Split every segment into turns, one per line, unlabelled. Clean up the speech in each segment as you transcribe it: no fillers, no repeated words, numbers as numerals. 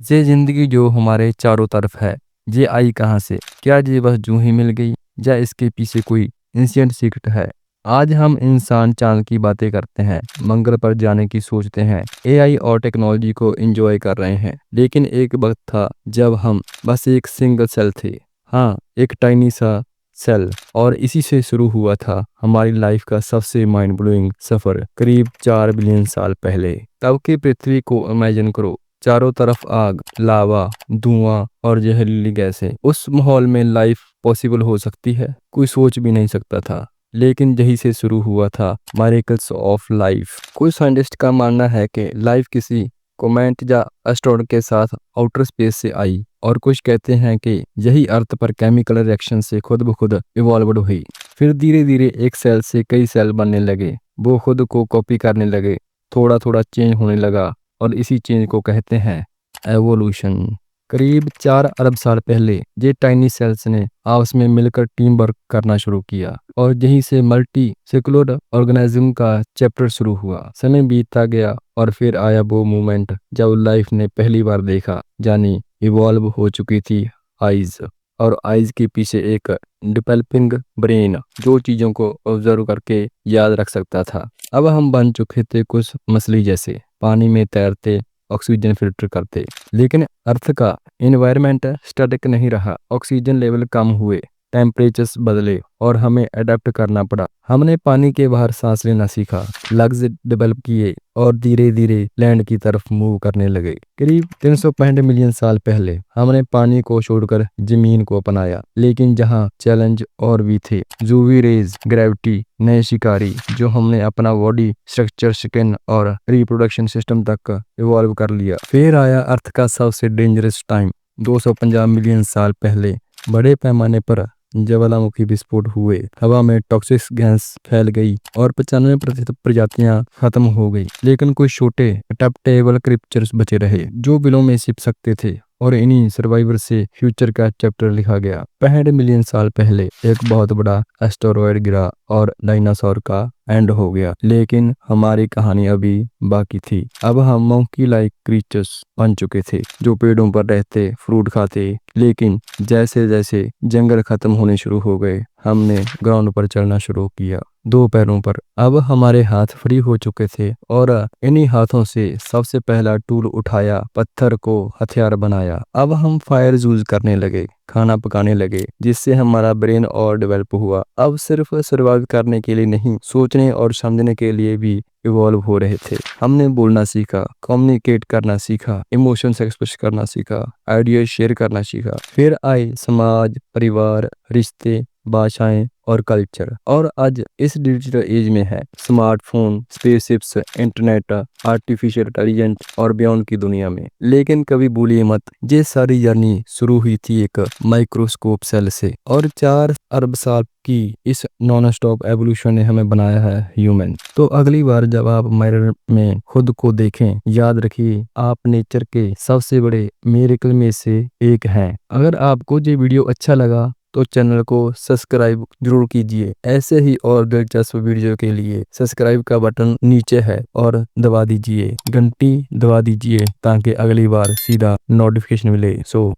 ये जिंदगी जो हमारे चारों तरफ है, ये आई कहाँ से? क्या ये बस यूं ही मिल गई या इसके पीछे कोई एंशिएंट सीक्रेट है? आज हम इंसान चांद की बातें करते हैं, मंगल पर जाने की सोचते हैं, एआई और टेक्नोलॉजी को एंजॉय कर रहे हैं। लेकिन एक वक्त था जब हम बस एक सिंगल सेल थे। हाँ, एक टाइनी सा सेल। और इसी से शुरू हुआ था हमारी लाइफ का सबसे माइंड ब्लोइंग सफर, करीब 4 बिलियन साल पहले। तब की पृथ्वी को इमेजिन करो, चारों तरफ आग, लावा, धुआं और जहरीली गैसें। उस माहौल में लाइफ पॉसिबल हो सकती है, कोई सोच भी नहीं सकता था। लेकिन यहीं से शुरू हुआ था मिरेकल्स ऑफ लाइफ। कुछ साइंटिस्ट का मानना है कि लाइफ किसी कोमेट या एस्ट्रॉयड के साथ आउटर स्पेस से आई, और कुछ कहते हैं कि यही अर्थ पर केमिकल रिएक्शन से खुद ब खुद इवॉल्व हुई। फिर धीरे धीरे एक सेल से कई सेल बनने लगे, वो खुद को कॉपी करने लगे, थोड़ा थोड़ा चेंज होने लगा, और इसी चेंज को कहते हैं एवोल्यूशन। करीब 4 अरब साल पहले ये टाइनी सेल्स ने आपस में मिलकर टीम वर्क करना शुरू किया, और यहीं से मल्टी सेकुलर ऑर्गेनिज्म का चैप्टर शुरू हुआ। समय बीतता गया और फिर आया वो मोमेंट जब लाइफ ने पहली बार देखा, यानी इवॉल्व हो चुकी थी आइज, और आइज के पीछे एक डेवलपिंग ब्रेन जो चीजों को ऑब्जर्व करके याद रख सकता था। अब हम बन चुके थे कुछ मछली जैसे, पानी में तैरते, ऑक्सीजन फिल्टर करते। लेकिन अर्थ का एनवायरनमेंट स्टैटिक नहीं रहा। ऑक्सीजन लेवल कम हुए, टेम्परेचर्स बदले, और हमें अडेप्ट करना पड़ा। हमने पानी के बाहर सांस लेना सीखा, लग्स डेवलप किए, और धीरे धीरे लैंड की तरफ मूव करने लगे। करीब 365 मिलियन साल पहले हमने पानी को छोड़कर जमीन को अपनाया। लेकिन जहाँ चैलेंज और भी थे, यूवी रेज, ग्रेविटी, नए शिकारी, जो हमने अपना बॉडी स्ट्रक्चर, स्किन और रिप्रोडक्शन सिस्टम तक इवॉल्व कर लिया। फिर आया अर्थ का सबसे डेंजरस टाइम, 250 मिलियन साल पहले। बड़े पैमाने पर ज्वालामुखी विस्फोट हुए, हवा में टॉक्सिक गैस फैल गई, और 95% प्रजातियां खत्म हो गई। लेकिन कुछ छोटे अडेप्टेबल क्रिएचर्स बचे रहे, जो बिलों में छिप सकते थे, और इन्हीं सर्वाइवर से फ्यूचर का चैप्टर लिखा गया। 65 मिलियन साल पहले एक बहुत बड़ा एस्टेरॉयड गिरा और डायनासोर का एंड हो गया। लेकिन हमारी कहानी अभी बाकी थी। अब हम मंकी लाइक क्रीचर्स बन चुके थे, जो पेड़ों पर रहते, फ्रूट खाते। लेकिन जैसे जैसे जंगल खत्म होने शुरू हो गए, हमने ग्राउंड पर चलना शुरू किया, 2 पैरों पर। अब हमारे हाथ फ्री हो चुके थे, और इन्हीं हाथों से सबसे पहला टूल उठाया, पत्थर को हथियार बनाया। अब हम फायर यूज करने लगे, खाना पकाने लगे, जिससे हमारा ब्रेन और डेवलप हुआ। अब सिर्फ सर्वाइव करने के लिए नहीं, सोचने और समझने के लिए भी इवॉल्व हो रहे थे। हमने बोलना सीखा, कम्युनिकेट करना सीखा, इमोशंस एक्सप्रेस करना सीखा, आइडिया शेयर करना सीखा। फिर आए समाज, परिवार, रिश्ते, भाषाएं और कल्चर। और आज इस डिजिटल एज में है smartphone, spaceships, internet, artificial intelligence और बियॉन्ड की दुनिया में। लेकिन कभी भूलिए मत, ये सारी जर्नी शुरू हुई थी एक माइक्रोस्कोप सेल से, और 4 अरब साल की इस नॉन स्टॉप एवोल्यूशन ने हमें बनाया है ह्यूमन। तो अगली बार जब आप मिरर में खुद को देखें, याद रखिए आप नेचर के सबसे बड़े मिरेकल में से एक हैं। अगर आपको ये वीडियो अच्छा लगा तो चैनल को सब्सक्राइब जरूर कीजिए। ऐसे ही और दिलचस्प वीडियो के लिए सब्सक्राइब का बटन नीचे है और दबा दीजिए, घंटी दबा दीजिए, ताकि अगली बार सीधा नोटिफिकेशन मिले।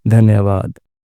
धन्यवाद।